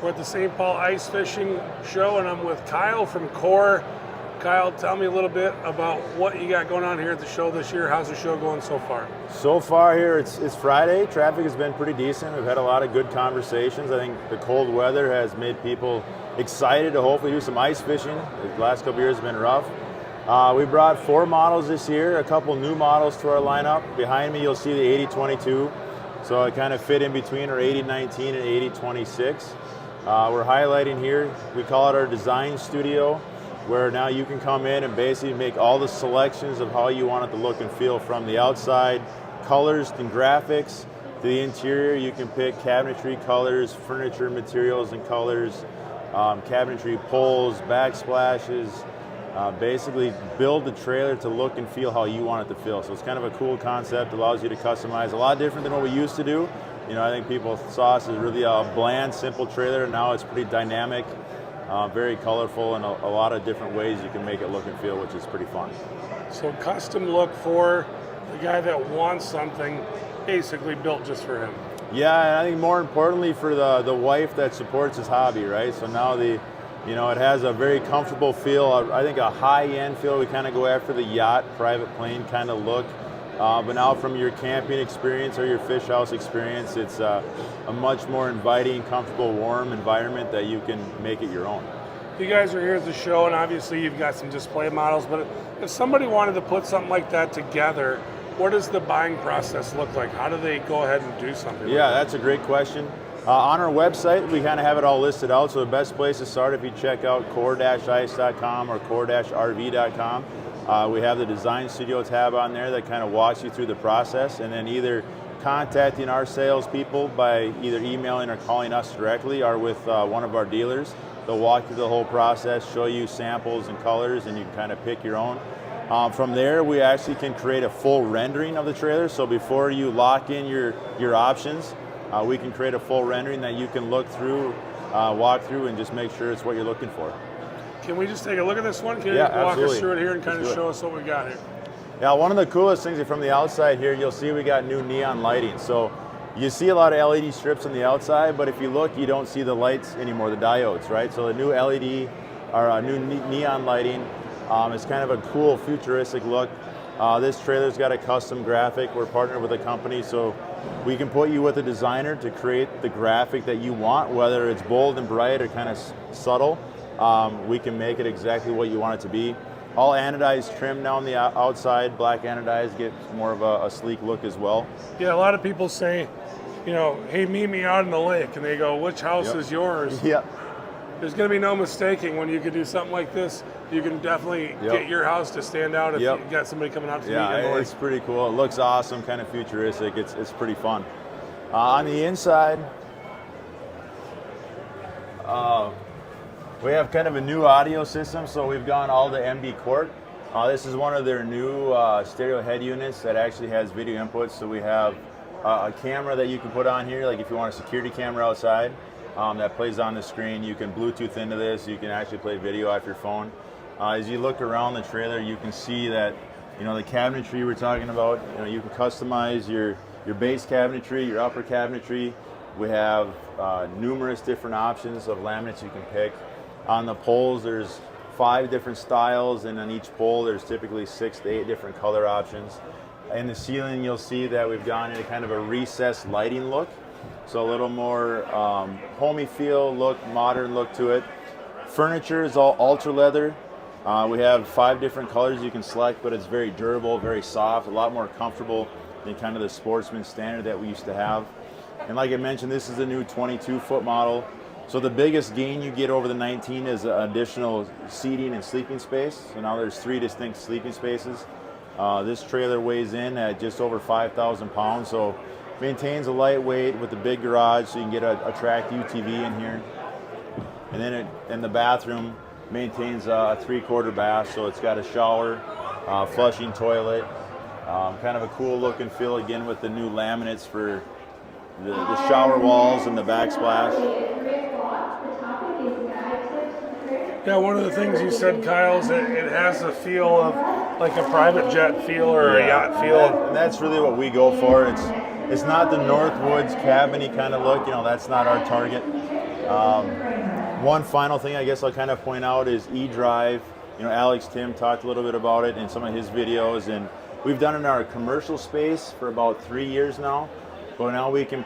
We're at the St. Paul Ice Fishing Show, and I'm with Kyle from Core. Kyle, tell me a little bit about what you got going on here at the show this year. How's the show going so far? So far here, it's Friday. Traffic has been pretty decent. We've had a lot of good conversations. I think the cold weather has made people excited to hopefully do some ice fishing. The last couple years have been rough. We brought 4 models this year, a couple new models to our lineup. Behind me, you'll see the 8022. So it kind of fit in between our 8019 and 8026. We're highlighting here, we call it our design studio, where now you can come in and basically make all the selections of how you want it to look and feel, from the outside colors and graphics to the interior. You can pick cabinetry colors, furniture materials and colors, cabinetry poles, backsplashes. Basically build the trailer to look and feel how you want it to feel. So it's kind of a cool concept, allows you to customize, a lot different than what we used to do. You know, I think people saw us as really a bland, simple trailer. Now it's pretty dynamic, very colorful, and a lot of different ways you can make it look and feel, which is pretty fun. So custom look for the guy that wants something basically built just for him. Yeah, and I think more importantly for the wife that supports his hobby, right? So now it has a very comfortable feel. I think a high-end feel. We kind of go after the yacht, private plane kind of look. But now from your camping experience or your fish house experience, it's a much more inviting, comfortable, warm environment that you can make it your own. You guys are here at the show, and obviously you've got some display models, but if somebody wanted to put something like that together, what does the buying process look like? How do they go ahead and do something like that? That's a great question. On our website, we kind of have it all listed out, so the best place to start if you check out core-ice.com or core-rv.com. We have the Design Studio tab on there that kind of walks you through the process, and then either contacting our salespeople by either emailing or calling us directly, or with one of our dealers. They'll walk you through the whole process, show you samples and colors, and you can kind of pick your own. From there, we actually can create a full rendering of the trailer, so before you lock in your options, we can create a full rendering that you can look through, walk through, and just make sure it's what you're looking for. Can we just take a look at this one? Can you absolutely. Walk us through it here and kind of show us what we got here? Yeah, one of the coolest things from the outside here, you'll see we got new neon lighting. So you see a lot of LED strips on the outside, but if you look, you don't see the lights anymore, the diodes, right? So the new LED, or new neon lighting, is kind of a cool futuristic look. This trailer's got a custom graphic. We're partnered with a company, so we can put you with a designer to create the graphic that you want, whether it's bold and bright or kind of subtle. We can make it exactly what you want it to be. All anodized trim now on the outside, black anodized, gets more of a sleek look as well. Yeah, a lot of people say, hey, meet me out in the lake, and they go, which house is yours? Yeah. There's going to be no mistaking when you can do something like this. You can definitely get your house to stand out if you got somebody coming out to meet you. Yeah, it's pretty cool. It looks awesome, kind of futuristic. It's pretty fun. On the inside, we have kind of a new audio system, so we've gone all to MD Court. This is one of their new stereo head units that actually has video inputs. So we have a camera that you can put on here, like if you want a security camera outside, that plays on the screen. You can Bluetooth into this. You can actually play video off your phone. As you look around the trailer, you can see that, the cabinetry we're talking about, you can customize your base cabinetry, your upper cabinetry. We have numerous different options of laminates you can pick. On the poles, there's 5 different styles, and on each pole, there's typically 6 to 8 different color options. In the ceiling, you'll see that we've gone into kind of a recessed lighting look. So a little more homey feel look, modern look to it. Furniture is all ultra leather. We have 5 different colors you can select, but it's very durable, very soft, a lot more comfortable than kind of the sportsman standard that we used to have. And like I mentioned, this is a new 22-foot model. So the biggest gain you get over the 19 is additional seating and sleeping space. So now there's 3 distinct sleeping spaces. This trailer weighs in at just over 5,000 pounds, so maintains a lightweight with a big garage, so you can get a tracked UTV in here. And then in the bathroom, maintains a 3/4 bath, so it's got a shower, flushing toilet, kind of a cool look and feel again with the new laminates for the shower walls and the backsplash. Yeah, one of the things you said, Kyle, is that it has a feel of like a private jet feel or a yacht feel. And that's really what we go for. It's not the Northwoods cabiny kind of look. That's not our target. One final thing I guess I'll kind of point out is eDrive. You know, Alex Tim talked a little bit about it in some of his videos, and we've done it in our commercial space for about 3 years now. But now we can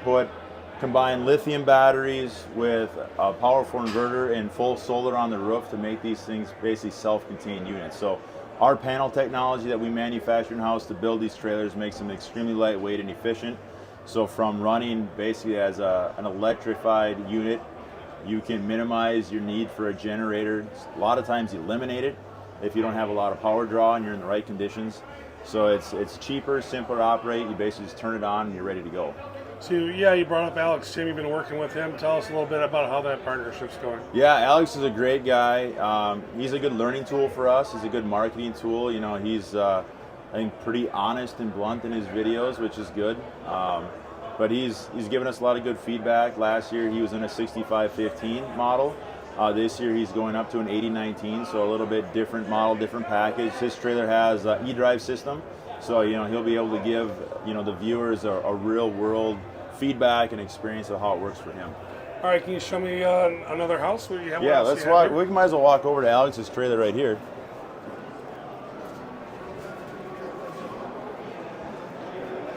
combine lithium batteries with a powerful inverter and full solar on the roof to make these things basically self-contained units. So our panel technology that we manufacture in-house to build these trailers makes them extremely lightweight and efficient. So from running basically as an electrified unit, you can minimize your need for a generator. A lot of times eliminate it if you don't have a lot of power draw and you're in the right conditions. So it's cheaper, simpler to operate. You basically just turn it on and you're ready to go. So yeah, you brought up Alex Tim. You've been working with him. Tell us a little bit about how that partnership's going. Yeah, Alex is a great guy. He's a good learning tool for us. He's a good marketing tool. You know, he's I think pretty honest and blunt in his videos, which is good. But he's given us a lot of good feedback. Last year he was in a 6515 model. This year he's going up to an 8019, so a little bit different model, different package. His trailer has an eDrive system, so you know he'll be able to give the viewers a real world feedback and experience of how it works for him. All right, can you show me another house? What do you have? Yeah, let's walk. We might as well walk over to Alex's trailer right here.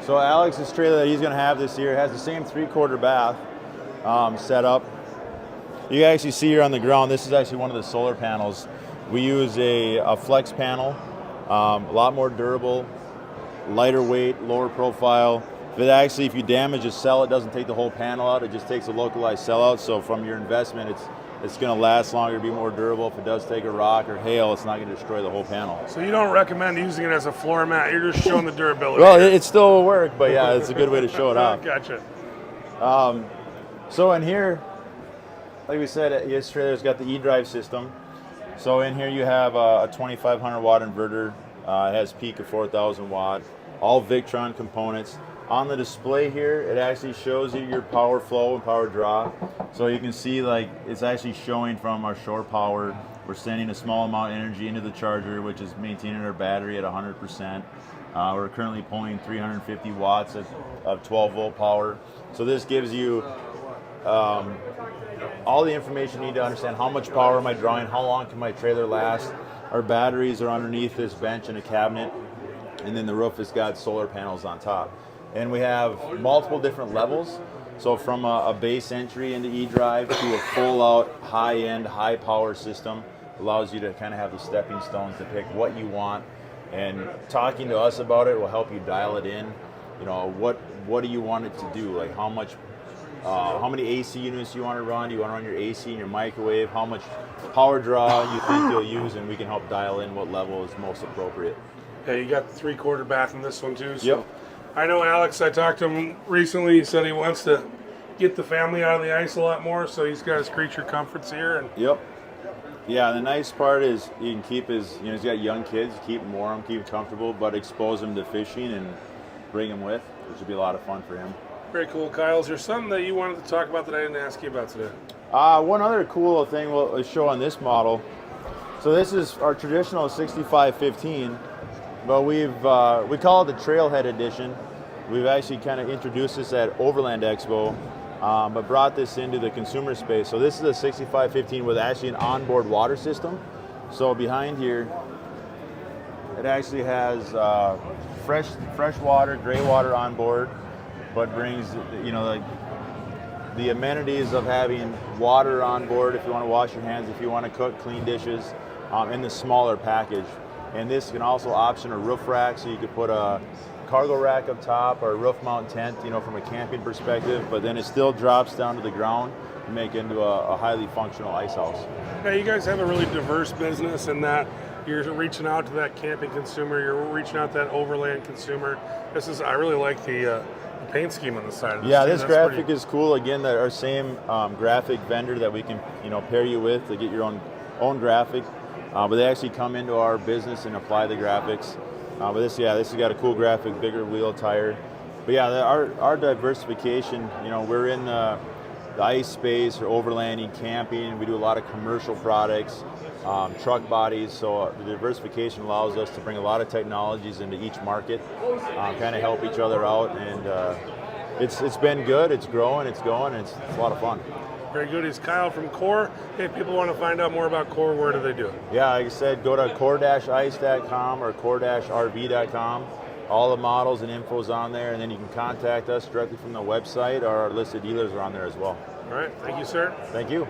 So Alex's trailer that he's going to have this year has the same 3/4 bath set up. You can actually see here on the ground, this is actually one of the solar panels. We use a flex panel, a lot more durable, lighter weight, lower profile. If you damage a cell, it doesn't take the whole panel out, it just takes a localized cell out. So from your investment, it's going to last longer, be more durable. If it does take a rock or hail, it's not going to destroy the whole panel. So you don't recommend using it as a floor mat, you're just showing the durability. Well, it still will work, but yeah, it's a good way to show it off. Gotcha. So in here, like we said, his trailer's got the eDrive system. So in here you have a 2500 watt inverter. It has peak of 4000 watt, all Victron components. On the display here, it actually shows you your power flow and power draw. So you can see like it's actually showing from our shore power. We're sending a small amount of energy into the charger, which is maintaining our battery at 100%. We're currently pulling 350 watts of 12 volt power. So this gives you all the information you need to understand how much power am I drawing, how long can my trailer last. Our batteries are underneath this bench in a cabinet, and then the roof has got solar panels on top. And we have multiple different levels. So from a base entry into eDrive to a full out high-end, high-power system allows you to kind of have the stepping stones to pick what you want. And talking to us about it will help you dial it in. You know, what do you want it to do? Like how many AC units you want to run? Do you want to run your AC in your microwave? How much power draw you think you'll use? And we can help dial in what level is most appropriate. Yeah, you got the 3/4 bath in this one too. So. Yep. I know Alex, I talked to him recently, he said he wants to get the family out of the ice a lot more, so he's got his creature comforts here. And yep. Yeah, the nice part is you can keep he's got young kids, keep them warm, keep them comfortable, but expose them to fishing and bring them with, which would be a lot of fun for him. Very cool, Kyle. Is there something that you wanted to talk about that I didn't ask you about today? One other cool thing we'll show on this model. So this is our traditional 6515, but we call it the Trailhead Edition. We've actually kind of introduced this at Overland Expo, but brought this into the consumer space. So this is a 6515 with actually an onboard water system. So behind here, it actually has fresh water, gray water on board, but brings like the amenities of having water on board if you want to wash your hands, if you want to cook, clean dishes, in the smaller package. And this can also option a roof rack, so you could put a cargo rack up top or a roof mount tent, from a camping perspective, but then it still drops down to the ground and make it into a highly functional ice house. Yeah, you guys have a really diverse business in that you're reaching out to that camping consumer, you're reaching out to that overland consumer. I really like the paint scheme on the side of this. Yeah, this graphic is cool. Again, our same graphic vendor that we can pair you with to get your own graphic, but they actually come into our business and apply the graphics. But this has got a cool graphic, bigger wheel tire. But yeah, our diversification, we're in the ice space or overlanding, camping. We do a lot of commercial products, truck bodies. So the diversification allows us to bring a lot of technologies into each market, kind of help each other out. And it's been good, it's growing, it's going, and it's a lot of fun. Very good. He's Kyle from Core. Hey, if people want to find out more about Core, where do they do it? Yeah, like I said, go to core-ice.com or core-rv.com. All the models and info's on there, and then you can contact us directly from the website. Our list of dealers are on there as well. All right. Thank you, sir. Thank you.